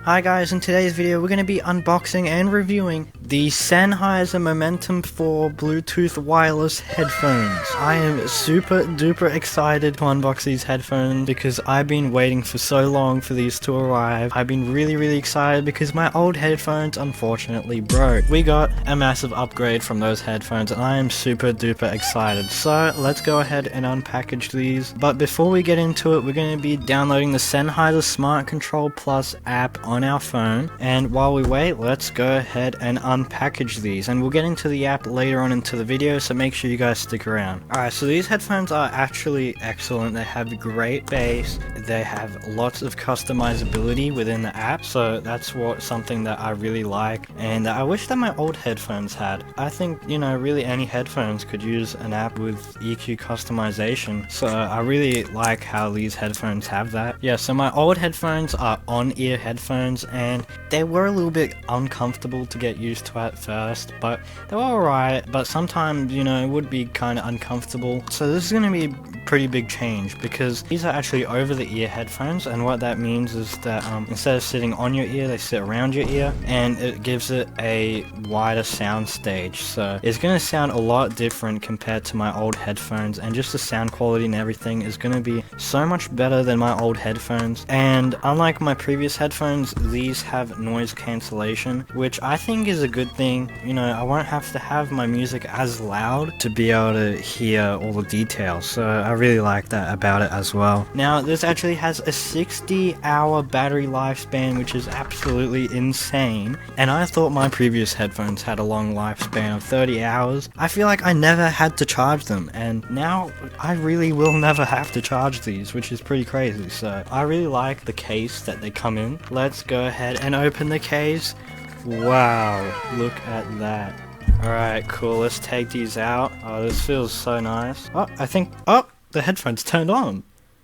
Hi guys, in today's video we're going to be unboxing and reviewing the Sennheiser Momentum 4 Bluetooth wireless headphones. I am super duper excited to unbox these headphones because I've been waiting for so long for these to arrive. I've been really excited because my old headphones unfortunately broke. We got a massive upgrade from those headphones and I am super duper excited. So let's go ahead and unpackage these. But before we get into it, we're going to be downloading the Sennheiser Smart Control Plus app on our phone, and while we wait, let's go ahead and unpackage these, and we'll get into the app later on into the video, so make sure you guys stick around. Alright, so these headphones are actually excellent. They have great bass, they have lots of customizability within the app, so that's something that I really like, and I wish that my old headphones had. I think, you know, really any headphones could use an app with EQ customization, so I really like how these headphones have that. Yeah, so my old headphones are on-ear headphones, and they were a little bit uncomfortable to get used to at first, but they were alright, but sometimes, you know, it would be kind of uncomfortable. So this is going to be a pretty big change because these are actually over-the-ear headphones, and what that means is that instead of sitting on your ear, they sit around your ear, and it gives it a wider sound stage, so it's going to sound a lot different compared to my old headphones, and just the sound quality and everything is going to be so much better than my old headphones. And unlike my previous headphones, these have noise cancellation, which I think is a good thing. You know, I won't have to have my music as loud to be able to hear all the details, so I really like that about it as well. Now, this actually has a 60-hour battery lifespan, which is absolutely insane, and I thought my previous headphones had a long lifespan of 30 hours. I feel like I never had to charge them, and now I really will never have to charge these, which is pretty crazy. So I really like the case that they come in. Let's go ahead and open the case. Wow, look at that. Alright, cool, let's take these out. Oh, this feels so nice. Oh, the headphones turned on.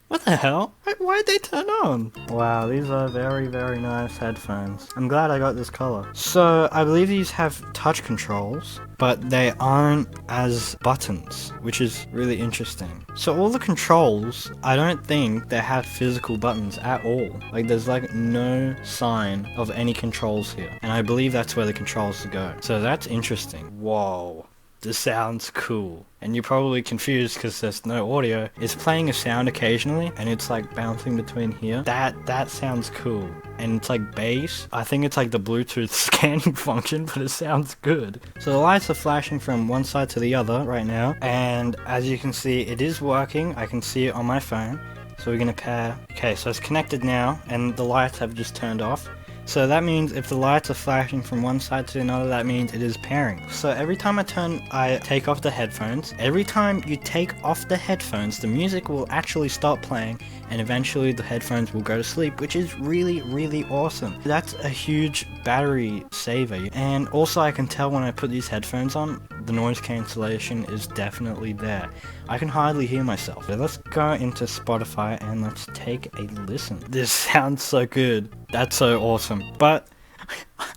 What the hell? Why'd they turn on? Wow, these are very nice headphones. I'm glad I got this color. So, I believe these have touch controls, but they aren't as buttons, which is really interesting. So all the controls, I don't think they have physical buttons at all. Like, there's like no sign of any controls here. And I believe that's where the controls go. So that's interesting. Whoa. This sounds cool. And you're probably confused because there's no audio. It's playing a sound occasionally, and it's like bouncing between here. That sounds cool. And it's like bass. I think it's like the Bluetooth scanning function, but it sounds good. So the lights are flashing from one side to the other right now, and as you can see, it is working. I can see it on my phone. So we're gonna pair. Okay, so it's connected now, and the lights have just turned off. So that means if the lights are flashing from one side to another, that means it is pairing. So every time I take off the headphones, every time you take off the headphones, the music will actually stop playing, and eventually the headphones will go to sleep, which is really awesome. That's a huge battery saver. And also I can tell when I put these headphones on, the noise cancellation is definitely there. I can hardly hear myself. So let's go into Spotify and let's take a listen. This sounds so good. That's so awesome. But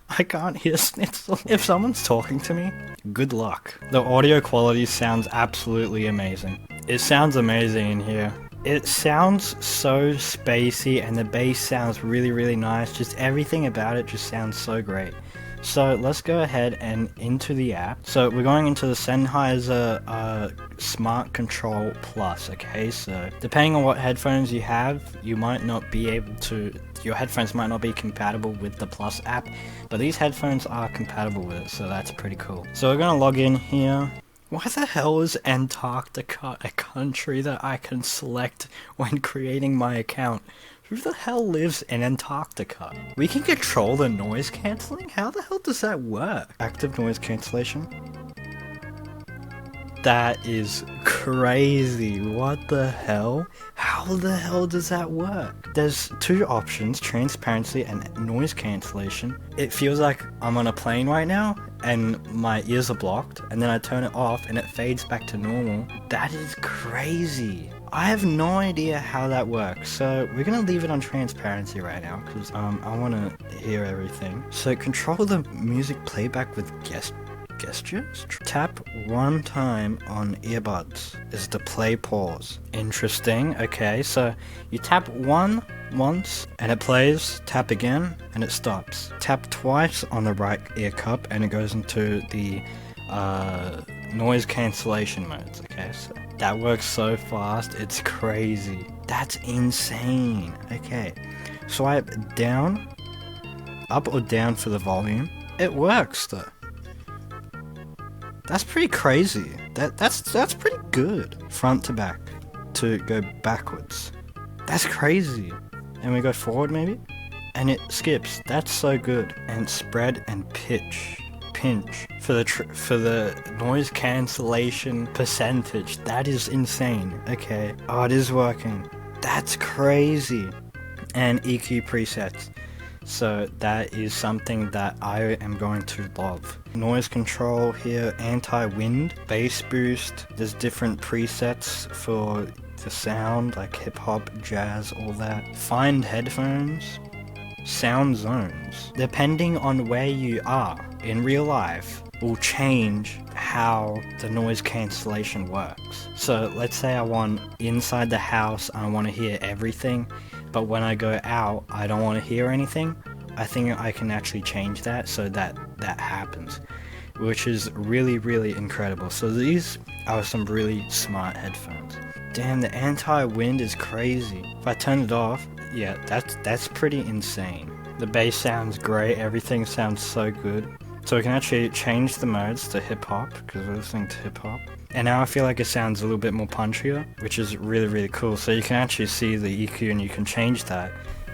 I can't hear Schnitzel. If someone's talking to me, good luck. The audio quality sounds absolutely amazing. It sounds amazing in here. It sounds so spacey, and the bass sounds really nice. Just everything about it just sounds so great. So let's go ahead and into the app. So we're going into the Sennheiser Smart Control Plus, okay? So depending on what headphones you have, you might not be able to, your headphones might not be compatible with the Plus app, but these headphones are compatible with it, so that's pretty cool. So we're gonna log in here. Why the hell is Antarctica a country that I can select when creating my account? Who the hell lives in Antarctica? We can control the noise cancelling? How the hell does that work? Active noise cancellation? That is crazy. What the hell? How the hell does that work? There's two options, transparency and noise cancellation. It feels like I'm on a plane right now and my ears are blocked, and then I turn it off and it fades back to normal. That is crazy. I have no idea how that works, so we're gonna leave it on transparency right now because I want to hear everything. So control the music playback with gestures. Tap one time on earbuds is the play pause. Interesting. Okay, so you tap once and it plays, tap again and it stops. Tap twice on the right ear cup and it goes into the noise cancellation modes. Okay, so that works so fast, it's crazy. That's insane. Okay, swipe down, up or down for the volume. It works though. That's pretty crazy. That's pretty good. Front to back to go backwards. That's crazy. And we go forward maybe, and it skips. That's so good. And spread and pinch for the noise cancellation percentage. That is insane. Okay. Oh, it is working. That's crazy. And EQ presets. So that is something that I am going to love. Noise control here, anti-wind, bass boost. There's different presets for the sound, like hip hop, jazz, all that. Find headphones, sound zones. Depending on where you are in real life, will change how the noise cancellation works. So let's say I want inside the house, I want to hear everything, but when I go out, I don't want to hear anything. I think I can actually change that so that happens, which is really, really incredible. So these are some really smart headphones. Damn, the anti-wind is crazy. If I turn it off, yeah, that's pretty insane. The bass sounds great, everything sounds so good. So we can actually change the modes to hip-hop, because we're listening to hip-hop. And now I feel like it sounds a little bit more punchier, which is really, really cool. So you can actually see the EQ and you can change that.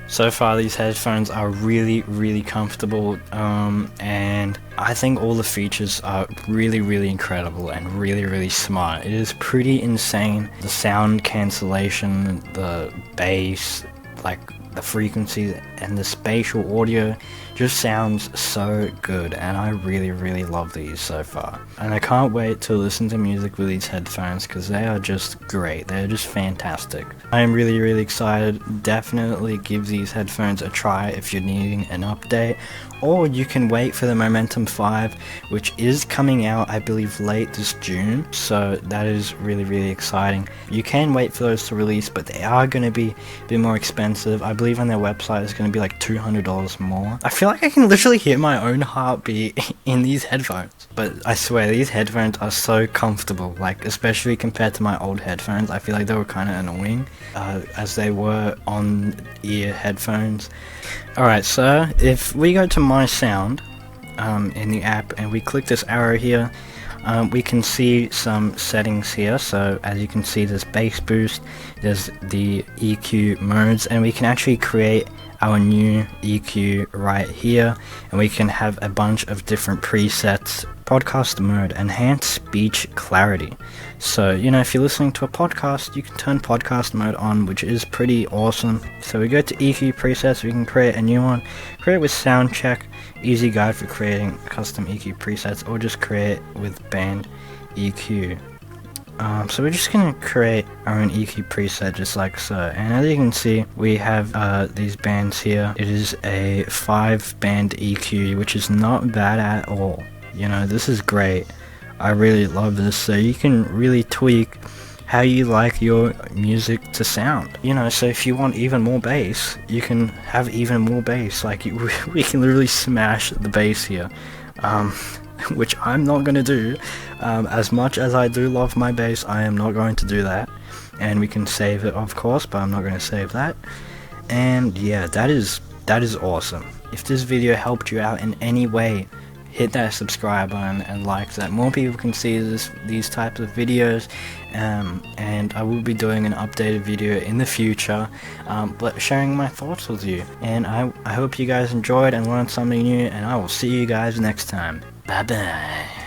So far these headphones are really, really comfortable, and I think all the features are really, really incredible and really, really smart. It is pretty insane. The sound cancellation, the bass, like the frequency and the spatial audio just sounds so good, and I really, really love these so far. And I can't wait to listen to music with these headphones because they are just great. They're just fantastic. I am really, really excited. Definitely give these headphones a try if you're needing an update, or you can wait for the Momentum 5, which is coming out, I believe, late this June, so that is really, really exciting. You can wait for those to release, but they are going to be a bit more expensive. I believe on their website it's going to be like $200 more. I feel like I can literally hear my own heartbeat in these headphones, but I swear these headphones are so comfortable, like especially compared to my old headphones. I feel like they were kind of annoying as they were on ear headphones. Alright, so if we go to My Sound in the app and we click this arrow here, we can see some settings here. So as you can see, there's bass boost, there's the EQ modes, and we can actually create our new EQ right here, and we can have a bunch of different presets. Podcast mode, enhance speech clarity. So, you know, if you're listening to a podcast, you can turn podcast mode on, which is pretty awesome. So we go to EQ presets, we can create a new one, create with sound check, easy guide for creating custom EQ presets, or just create with band EQ. So we're just going to create our own EQ preset just like so, and as you can see we have these bands here. It is a 5-band EQ, which is not bad at all. You know, this is great. I really love this. So you can really tweak how you like your music to sound. You know, so if you want even more bass, you can have even more bass. Like we can literally smash the bass here. Which I'm not going to do. As much as I do love my bass, I am not going to do that. And we can save it, of course, but I'm not going to save that. And yeah, that is awesome. If this video helped you out in any way, hit that subscribe button and like so that more people can see these types of videos. And I will be doing an updated video in the future, but sharing my thoughts with you. And I hope you guys enjoyed and learned something new, and I will see you guys next time. Bye bye.